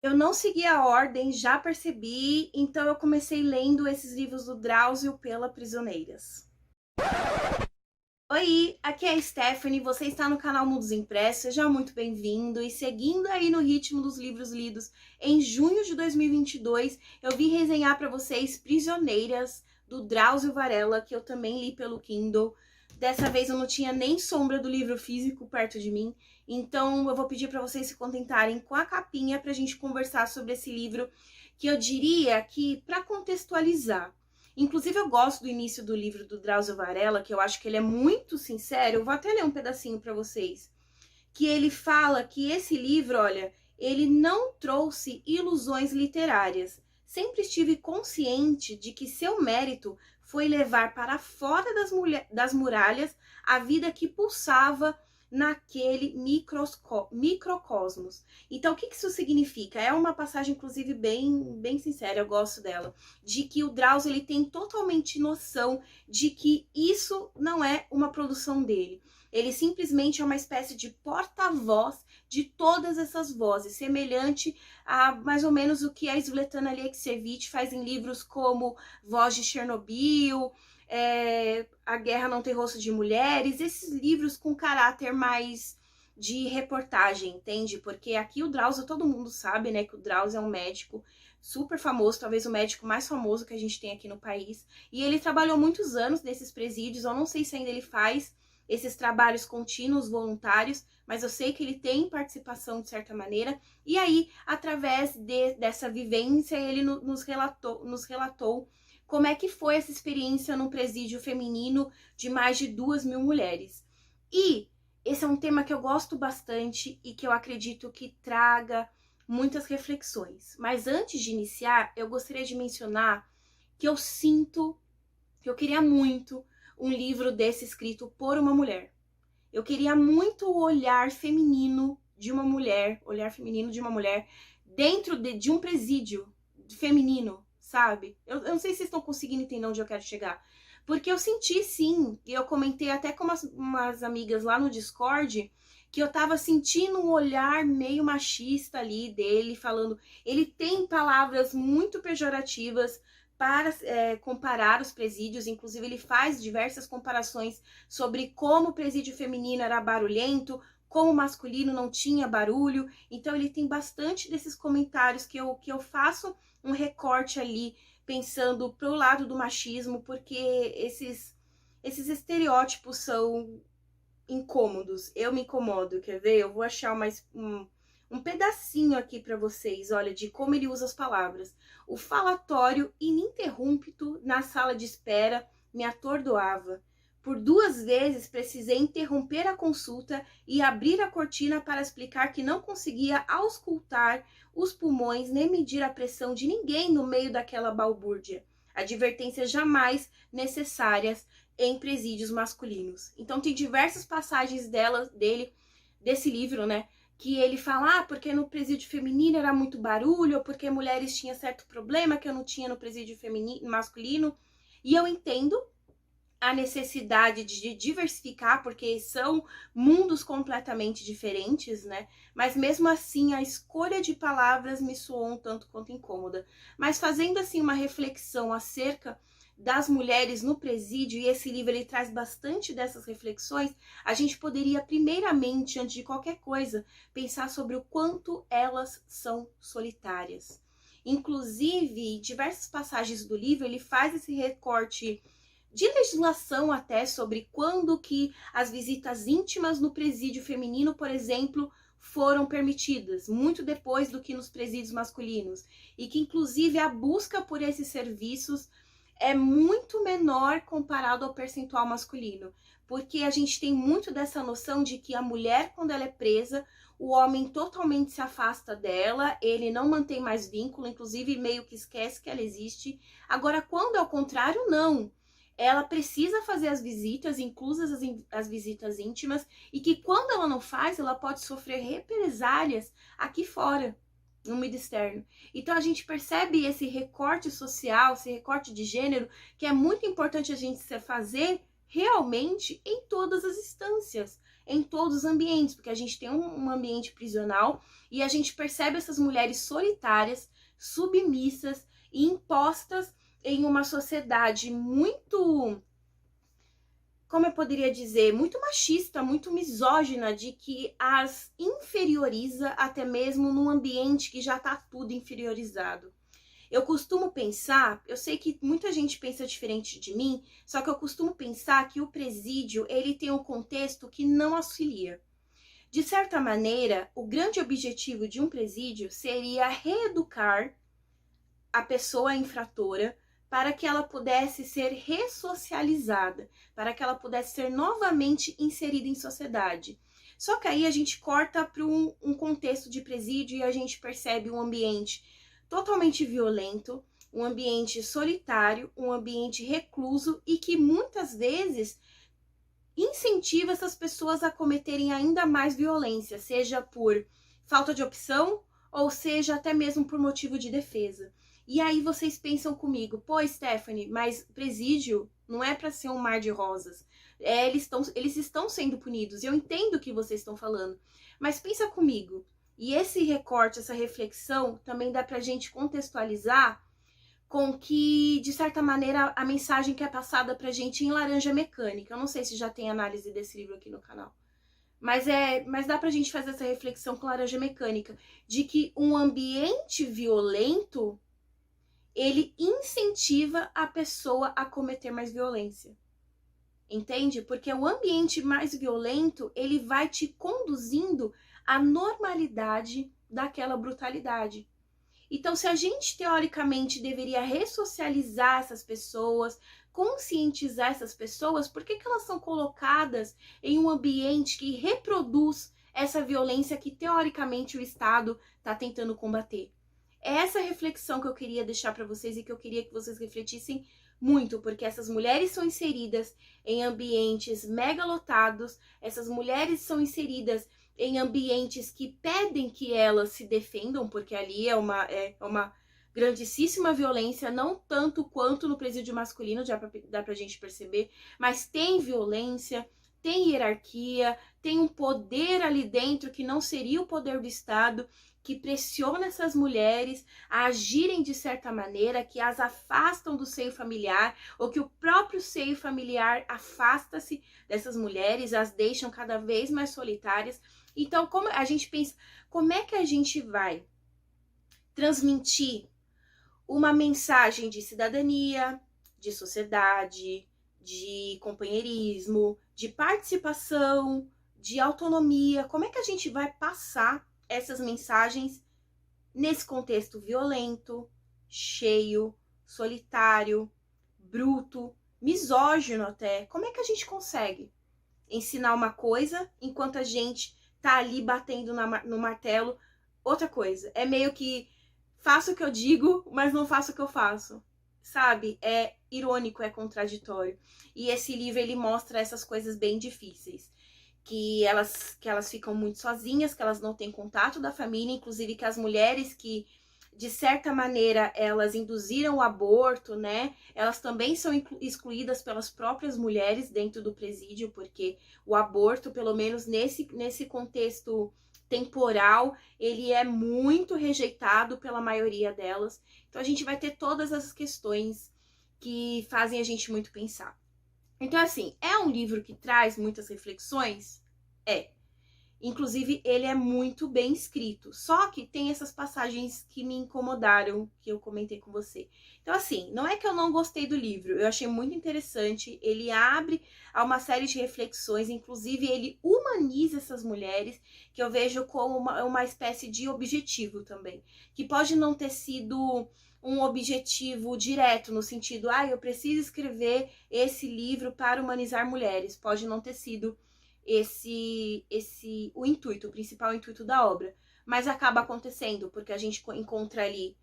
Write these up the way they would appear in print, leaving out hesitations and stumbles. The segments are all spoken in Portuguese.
Eu não segui a ordem, já percebi, então eu comecei lendo esses livros do Drauzio pela Prisioneiras. Oi, aqui é a Stephanie, você está no canal Mundos Impressos, seja muito bem-vindo. E seguindo aí no ritmo dos livros lidos em junho de 2022, eu vim resenhar para vocês Prisioneiras, do Drauzio Varela, que eu também li pelo Kindle. Dessa vez eu não tinha nem sombra do livro físico perto de mim, então eu vou pedir para vocês se contentarem com a capinha para a gente conversar sobre esse livro, que eu diria que, para contextualizar, inclusive, eu gosto do início do livro do Drauzio Varela, que eu acho que ele é muito sincero. Eu vou até ler um pedacinho para vocês. Que ele fala que esse livro, olha, ele não trouxe ilusões literárias. Sempre estive consciente de que seu mérito foi levar para fora das muralhas a vida que pulsava naquele microcosmos. Então, o que isso significa? É uma passagem, inclusive, bem sincera, eu gosto dela, de que o Drauzio ele tem totalmente noção de que isso não é uma produção dele. Ele simplesmente é uma espécie de porta-voz de todas essas vozes, semelhante a mais ou menos o que a Svetlana Alexievich faz em livros como Voz de Chernobyl, A Guerra Não Tem Rosto de Mulheres, esses livros com caráter mais de reportagem, entende? Porque aqui o Drauzio, todo mundo sabe, né, que o Drauzio é um médico super famoso, talvez o médico mais famoso que a gente tem aqui no país, e ele trabalhou muitos anos nesses presídios, eu não sei se ainda ele faz esses trabalhos contínuos, voluntários, mas eu sei que ele tem participação de certa maneira, e aí, através dessa vivência, ele nos relatou como é que foi essa experiência num presídio feminino de mais de 2.000 mulheres. E esse é um tema que eu gosto bastante e que eu acredito que traga muitas reflexões. Mas antes de iniciar, eu gostaria de mencionar que eu sinto que eu queria muito um livro desse escrito por uma mulher. Eu queria muito o olhar feminino de uma mulher, olhar feminino de uma mulher dentro de um presídio feminino, sabe? Eu não sei se vocês estão conseguindo entender onde eu quero chegar. Porque eu senti sim, e eu comentei até com umas amigas lá no Discord, que eu tava sentindo um olhar meio machista ali dele, falando. Ele tem palavras muito pejorativas para comparar os presídios, inclusive ele faz diversas comparações sobre como o presídio feminino era barulhento, como o masculino não tinha barulho. Então ele tem bastante desses comentários que eu faço um recorte ali, pensando pro lado do machismo, porque esses estereótipos são incômodos. Eu me incomodo, quer ver? Eu vou achar um pedacinho aqui para vocês, olha, de como ele usa as palavras. O falatório ininterrupto na sala de espera me atordoava. Por 2 vezes precisei interromper a consulta e abrir a cortina para explicar que não conseguia auscultar os pulmões nem medir a pressão de ninguém no meio daquela balbúrdia. Advertências jamais necessárias em presídios masculinos. Então tem diversas passagens desse livro, né? Que ele fala, porque no presídio feminino era muito barulho, ou porque mulheres tinham certo problema que eu não tinha no presídio masculino. E eu entendo a necessidade de diversificar, porque são mundos completamente diferentes, né? Mas mesmo assim, a escolha de palavras me soou um tanto quanto incômoda. Mas fazendo assim uma reflexão acerca das mulheres no presídio, e esse livro ele traz bastante dessas reflexões, a gente poderia primeiramente, antes de qualquer coisa, pensar sobre o quanto elas são solitárias. Inclusive, em diversas passagens do livro, ele faz esse recorte de legislação até sobre quando que as visitas íntimas no presídio feminino, por exemplo, foram permitidas, muito depois do que nos presídios masculinos, e que inclusive a busca por esses serviços é muito menor comparado ao percentual masculino, porque a gente tem muito dessa noção de que a mulher, quando ela é presa, o homem totalmente se afasta dela, ele não mantém mais vínculo, inclusive meio que esquece que ela existe. Agora, quando é o contrário, não. Ela precisa fazer as visitas, inclusas as visitas íntimas, e que quando ela não faz, ela pode sofrer represálias aqui fora, no meio externo. Então a gente percebe esse recorte social, esse recorte de gênero, que é muito importante a gente fazer realmente em todas as instâncias, em todos os ambientes, porque a gente tem um ambiente prisional e a gente percebe essas mulheres solitárias, submissas e impostas em uma sociedade muito, como eu poderia dizer, muito machista, muito misógina, de que as inferioriza até mesmo num ambiente que já está tudo inferiorizado. Eu costumo pensar, eu sei que muita gente pensa diferente de mim, só que eu costumo pensar que o presídio, ele tem um contexto que não auxilia. De certa maneira, o grande objetivo de um presídio seria reeducar a pessoa infratora para que ela pudesse ser ressocializada, para que ela pudesse ser novamente inserida em sociedade. Só que aí a gente corta para um contexto de presídio e a gente percebe um ambiente totalmente violento, um ambiente solitário, um ambiente recluso e que muitas vezes incentiva essas pessoas a cometerem ainda mais violência, seja por falta de opção ou seja até mesmo por motivo de defesa. E aí vocês pensam comigo, pô, Stephanie, mas presídio não é para ser um mar de rosas. Eles estão sendo punidos, eu entendo o que vocês estão falando, mas pensa comigo. E esse recorte, essa reflexão, também dá pra gente contextualizar com que, de certa maneira, a mensagem que é passada pra gente em Laranja Mecânica. Eu não sei se já tem análise desse livro aqui no canal. Mas dá pra gente fazer essa reflexão com Laranja Mecânica, de que um ambiente violento, ele incentiva a pessoa a cometer mais violência. Entende? Porque o ambiente mais violento, ele vai te conduzindo à normalidade daquela brutalidade. Então, se a gente, teoricamente, deveria ressocializar essas pessoas, conscientizar essas pessoas, por que elas são colocadas em um ambiente que reproduz essa violência que, teoricamente, o Estado está tentando combater? É essa reflexão que eu queria deixar para vocês e que eu queria que vocês refletissem muito, porque essas mulheres são inseridas em ambientes mega lotados, essas mulheres são inseridas em ambientes que pedem que elas se defendam, porque ali é uma grandíssima violência, não tanto quanto no presídio masculino, dá pra gente perceber, mas tem violência, tem hierarquia, tem um poder ali dentro que não seria o poder do Estado, que pressiona essas mulheres a agirem de certa maneira, que as afastam do seio familiar, ou que o próprio seio familiar afasta-se dessas mulheres, as deixam cada vez mais solitárias. Então, como a gente pensa, como é que a gente vai transmitir uma mensagem de cidadania, de sociedade, de companheirismo, de participação, de autonomia? Como é que a gente vai passar essas mensagens nesse contexto violento, cheio, solitário, bruto, misógino até? Como é que a gente consegue ensinar uma coisa enquanto a gente tá ali batendo no martelo outra coisa? É meio que faço o que eu digo, mas não faço o que eu faço, sabe? É irônico, é contraditório. E esse livro, ele mostra essas coisas bem difíceis. Que elas ficam muito sozinhas, que elas não têm contato da família, inclusive que as mulheres que, de certa maneira, elas induziram o aborto, né? Elas também são excluídas pelas próprias mulheres dentro do presídio, porque o aborto, pelo menos nesse contexto temporal, ele é muito rejeitado pela maioria delas. Então a gente vai ter todas as questões que fazem a gente muito pensar. Então, assim, é um livro que traz muitas reflexões? É. Inclusive, ele é muito bem escrito. Só que tem essas passagens que me incomodaram, que eu comentei com você. Então, assim, não é que eu não gostei do livro. Eu achei muito interessante. Ele abre a uma série de reflexões. Inclusive, ele humaniza essas mulheres, que eu vejo como uma espécie de objetivo também. Que pode não ter sido um objetivo direto, no sentido, eu preciso escrever esse livro para humanizar mulheres. Pode não ter sido o intuito, o principal intuito da obra. Mas acaba acontecendo, porque a gente encontra ali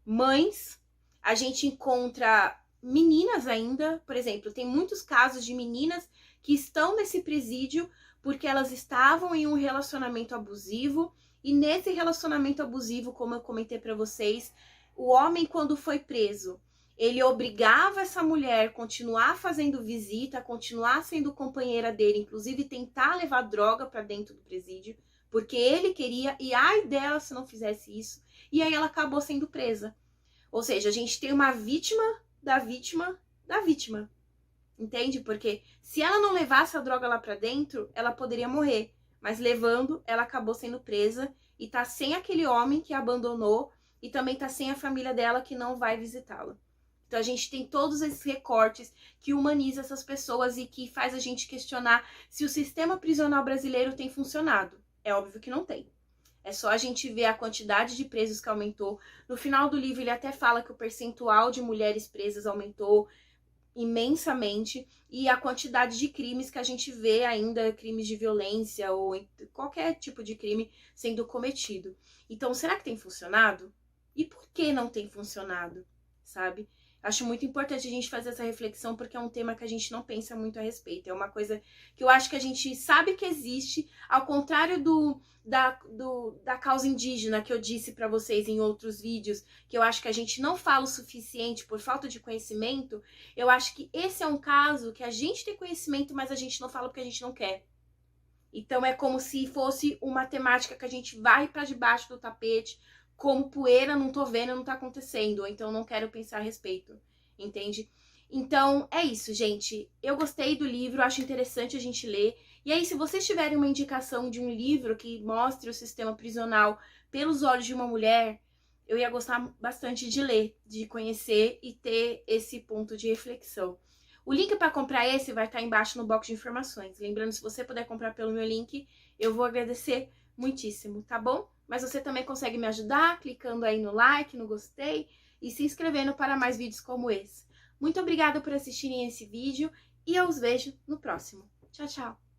mães, a gente encontra meninas ainda, por exemplo, tem muitos casos de meninas que estão nesse presídio porque elas estavam em um relacionamento abusivo, e nesse relacionamento abusivo, como eu comentei para vocês, o homem, quando foi preso, Ele obrigava essa mulher a continuar fazendo visita, a continuar sendo companheira dele, inclusive tentar levar droga para dentro do presídio, porque ele queria, e ai dela se não fizesse isso, e aí ela acabou sendo presa. Ou seja, a gente tem uma vítima da vítima da vítima, entende? Porque se ela não levasse a droga lá para dentro, ela poderia morrer, mas levando, ela acabou sendo presa e tá sem aquele homem que a abandonou e também tá sem a família dela que não vai visitá-la. Então a gente tem todos esses recortes que humaniza essas pessoas e que faz a gente questionar se o sistema prisional brasileiro tem funcionado. É óbvio que não tem. É só a gente ver a quantidade de presos que aumentou. No final do livro ele até fala que o percentual de mulheres presas aumentou imensamente e a quantidade de crimes que a gente vê ainda, crimes de violência ou qualquer tipo de crime sendo cometido. Então, será que tem funcionado? E por que não tem funcionado, sabe? Acho muito importante a gente fazer essa reflexão porque é um tema que a gente não pensa muito a respeito. É uma coisa que eu acho que a gente sabe que existe, ao contrário da causa indígena que eu disse para vocês em outros vídeos, que eu acho que a gente não fala o suficiente por falta de conhecimento. Eu acho que esse é um caso que a gente tem conhecimento, mas a gente não fala porque a gente não quer. Então é como se fosse uma temática que a gente vai para debaixo do tapete, como poeira, não tô vendo, não tá acontecendo, ou então não quero pensar a respeito, entende? Então, é isso, gente. Eu gostei do livro, acho interessante a gente ler. E aí, se vocês tiverem uma indicação de um livro que mostre o sistema prisional pelos olhos de uma mulher, eu ia gostar bastante de ler, de conhecer e ter esse ponto de reflexão. O link para comprar esse vai estar embaixo no box de informações. Lembrando, se você puder comprar pelo meu link, eu vou agradecer muitíssimo, tá bom? Mas você também consegue me ajudar clicando aí no like, no gostei e se inscrevendo para mais vídeos como esse. Muito obrigada por assistirem esse vídeo e eu os vejo no próximo. Tchau, tchau!